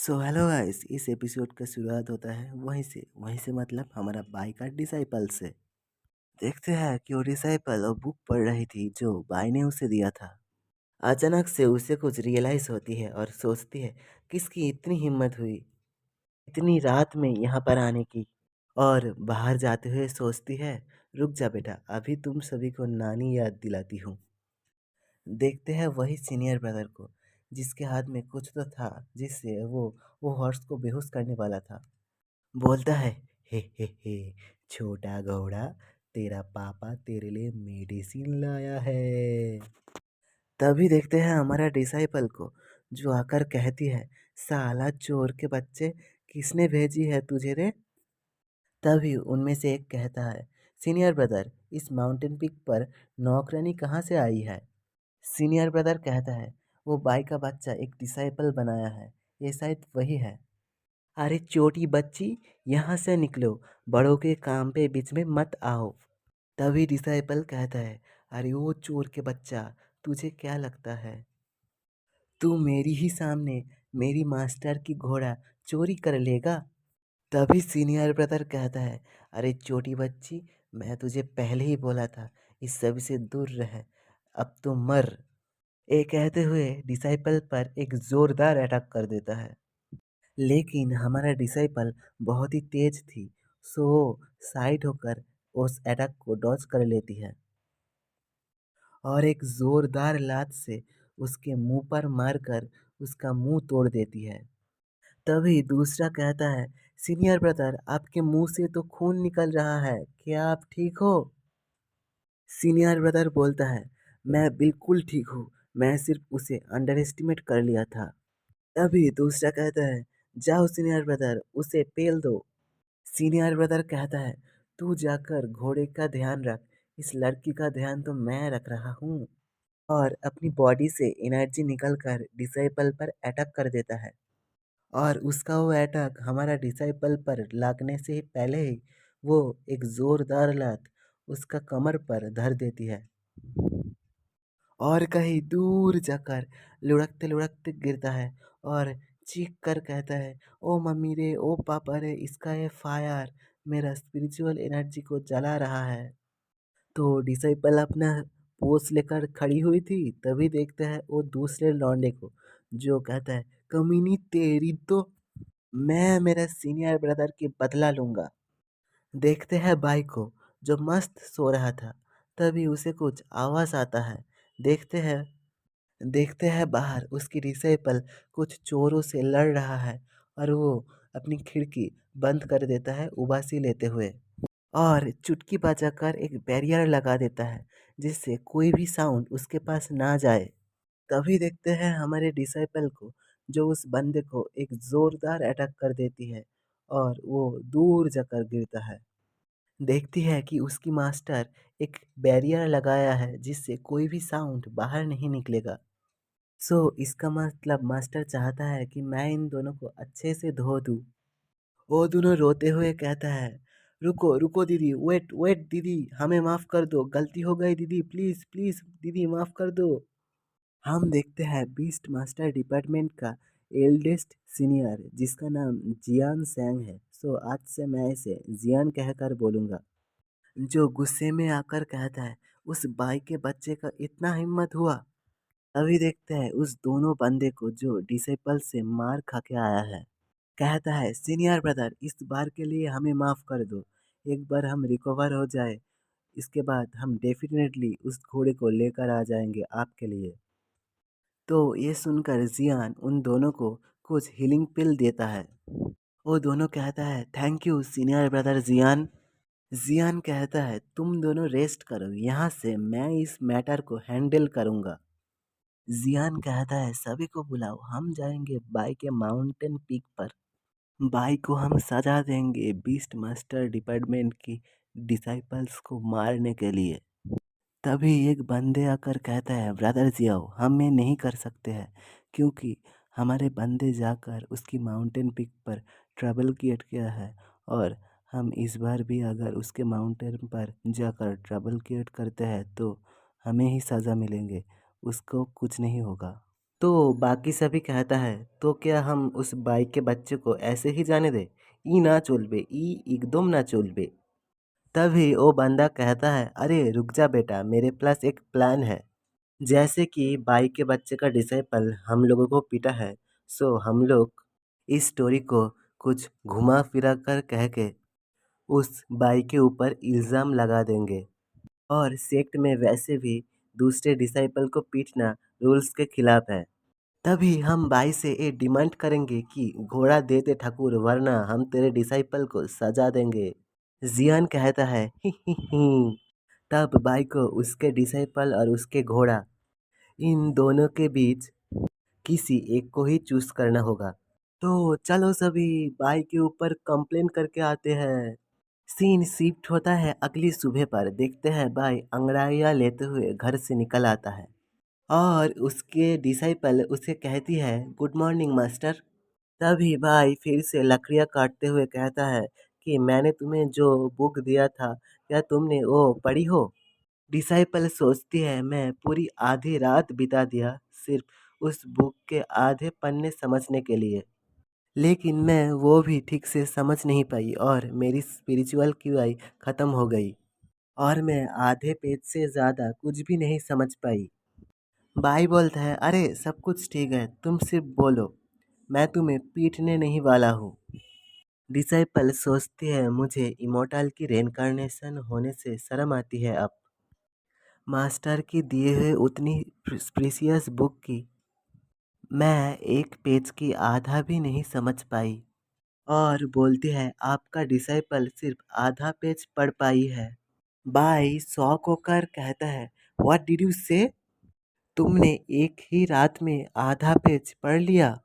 So hello guys, इस episode का शुरुआत होता है वहीं से मतलब हमारा बाई का डिसाइपल से। देखते हैं कि वो डिसाइपल वो बुक पढ़ रही थी जो बाई ने उसे दिया था। अचानक से उसे कुछ रियलाइज होती है और सोचती है किसकी इतनी हिम्मत हुई इतनी रात में यहाँ पर आने की। और बाहर जाते हुए सोचती है, रुक जा बेटा, अभी तुम सभी को नानी याद दिलाती हूँ। देखते हैं वही सीनियर ब्रदर को जिसके हाथ में कुछ तो था जिससे वो हॉर्स को बेहोश करने वाला था। बोलता है, हे छोटा घोड़ा, तेरा पापा तेरे लिए मेडिसिन लाया है। तभी देखते हैं हमारा डिसाइपल को जो आकर कहती है, साला चोर के बच्चे, किसने भेजी है तुझे रे। तभी उनमें से एक कहता है, सीनियर ब्रदर, इस माउंटेन पीक पर नौकरानी कहाँ से आई है। सीनियर ब्रदर कहता है, वो बाई का बच्चा एक डिसाइपल बनाया है, ये शायद वही है। अरे छोटी बच्ची, यहाँ से निकलो, बड़ों के काम पे बीच में मत आओ। तभी डिसाइपल कहता है, अरे वो चोर के बच्चा, तुझे क्या लगता है तू मेरी ही सामने मेरी मास्टर की घोड़ा चोरी कर लेगा। तभी सीनियर ब्रदर कहता है, अरे छोटी बच्ची, मैं तुझे पहले ही बोला था इस सब से दूर रह, अब तो मर। ये कहते हुए डिसाइपल पर एक जोरदार अटैक कर देता है। लेकिन हमारा डिसाइपल बहुत ही तेज थी, सो वो साइड होकर उस अटैक को डॉज कर लेती है और एक जोरदार लात से उसके मुंह पर मारकर उसका मुंह तोड़ देती है। तभी दूसरा कहता है, सीनियर ब्रदर, आपके मुंह से तो खून निकल रहा है, क्या आप ठीक हो। सीनियर ब्रदर बोलता है, मैं बिल्कुल ठीक हूँ, मैं सिर्फ उसे अंडर एस्टिमेट कर लिया था। तभी दूसरा कहता है, जाओ सीनियर ब्रदर, उसे पेल दो। सीनियर ब्रदर कहता है, तू जाकर घोड़े का ध्यान रख, इस लड़की का ध्यान तो मैं रख रहा हूँ। और अपनी बॉडी से एनर्जी निकलकर डिसाइपल पर अटैक कर देता है और उसका वो अटैक हमारा डिसाइपल पर लगने से ही पहले ही वो एक जोरदार लात उसका कमर पर धर देती है और कहीं दूर जाकर लुढ़कते लुढ़कते गिरता है और चीख कर कहता है, ओ मम्मी रे, ओ पापा रे, इसका ये फायर मेरा स्पिरिचुअल एनर्जी को जला रहा है। तो डिसाइपल अपना पोस्ट लेकर खड़ी हुई थी, तभी देखते हैं वो दूसरे लौंडे को जो कहता है, कमीनी तेरी तो, मैं मेरा सीनियर ब्रदर की बदला लूंगा। देखते हैं बाई को जो मस्त सो रहा था, तभी उसे कुछ आवाज आता है। देखते हैं देखते हैं बाहर उसकी डिसाइपल कुछ चोरों से लड़ रहा है और वो अपनी खिड़की बंद कर देता है उबासी लेते हुए और चुटकी बजाकर एक बैरियर लगा देता है जिससे कोई भी साउंड उसके पास ना जाए। तभी देखते हैं हमारे डिसाइपल को जो उस बंदे को एक जोरदार अटैक कर देती है और वो दूर जाकर गिरता है। देखती है कि उसकी मास्टर एक बैरियर लगाया है जिससे कोई भी साउंड बाहर नहीं निकलेगा। इसका मतलब मास्टर चाहता है कि मैं इन दोनों को अच्छे से धो दूँ। वो दोनों रोते हुए कहता है, रुको रुको दीदी, वेट वेट दीदी, हमें माफ़ कर दो, गलती हो गई दीदी, प्लीज़ प्लीज़ दीदी माफ़ कर दो। हम देखते हैं बीस्ट मास्टर डिपार्टमेंट का एल्डेस्ट सीनियर जिसका नाम जियान सैंग है। आज से मैं इसे जियान कहकर बोलूँगा। जो गुस्से में आकर कहता है, उस बाई के बच्चे का इतना हिम्मत हुआ। अभी देखते हैं उस दोनों बंदे को जो डिसेबल से मार खा के आया है। कहता है, सीनियर ब्रदर, इस बार के लिए हमें माफ़ कर दो, एक बार हम रिकवर हो जाए, इसके बाद हम डेफिनेटली उस घोड़े को लेकर आ जाएंगे आपके लिए। तो ये सुनकर जियान उन दोनों को कुछ हीलिंग पिल देता है। वो दोनों कहता है, थैंक यू सीनियर ब्रदर जियान। जियान कहता है, तुम दोनों रेस्ट करो, यहाँ से मैं इस मैटर को हैंडल करूँगा। जियान कहता है, सभी को बुलाओ, हम जाएंगे बाई के माउंटेन पीक पर। बाई को हम सजा देंगे बीस्ट मास्टर डिपार्टमेंट की डिसाइपल्स को मारने के लिए। तभी एक बंदे आकर कहता है, ब्रदर जियाओ, हम ये नहीं कर सकते हैं क्योंकि हमारे बंदे जाकर उसकी माउंटेन पीक पर ट्रबल क्रिएट किया है और हम इस बार भी अगर उसके माउंटेन पर जाकर ट्रबल क्रिएट करते हैं तो हमें ही सज़ा मिलेंगे, उसको कुछ नहीं होगा। तो बाकी सभी कहता है, तो क्या हम उस बाइक के बच्चे को ऐसे ही जाने दें? ई ना चलबे, ई एकदम ना चलबे। तभी वो बंदा कहता है, अरे रुक जा बेटा, मेरे पास एक प्लान है। जैसे कि बाई के बच्चे का डिसाइपल हम लोगों को पीटा है, सो हम लोग इस स्टोरी को कुछ घुमा फिरा कर कह के उस बाई के ऊपर इल्ज़ाम लगा देंगे। और सेक्ट में वैसे भी दूसरे डिसाइपल को पीटना रूल्स के खिलाफ है। तभी हम बाई से ये डिमांड करेंगे कि घोड़ा दे दे ठाकुर, वरना हम तेरे डिसाइपल को सजा देंगे। जियान कहता है, ही ही ही। तब बाई को उसके डिसाइपल और उसके घोड़ा, इन दोनों के बीच किसी एक को ही चूज करना होगा। तो चलो सभी बाई के ऊपर कंप्लेन करके आते हैं। सीन शिफ्ट होता है अगली सुबह पर। देखते हैं बाई अंगड़ाइयाँ लेते हुए घर से निकल आता है और उसके डिसाइपल उसे कहती है, गुड मॉर्निंग मास्टर। तभी भाई फिर से लकड़ियाँ काटते हुए कहता है कि मैंने तुम्हें जो बुक दिया था, क्या तुमने वो पढ़ी हो? डिसाइपल सोचती है, मैं पूरी आधी रात बिता दिया सिर्फ उस बुक के आधे पन्ने समझने के लिए, लेकिन मैं वो भी ठीक से समझ नहीं पाई और मेरी स्पिरिचुअल क्यूआई ख़त्म हो गई और मैं आधे पेज से ज़्यादा कुछ भी नहीं समझ पाई। भाई बोलता है, अरे सब कुछ ठीक है, तुम सिर्फ बोलो, मैं तुम्हें पीटने नहीं वाला हूँ। डिसाइपल सोचती है, मुझे इमोर्टल की रेनकार्नेशन होने से शर्म आती है अब। मास्टर की दिए हुए उतनी प्रीसियस बुक की मैं एक पेज की आधा भी नहीं समझ पाई और बोलती है, आपका डिसाइपल सिर्फ आधा पेज पढ़ पाई है। बाई शॉक होकर कहता है, व्हाट डिड यू से? तुमने एक ही रात में आधा पेज पढ़ लिया?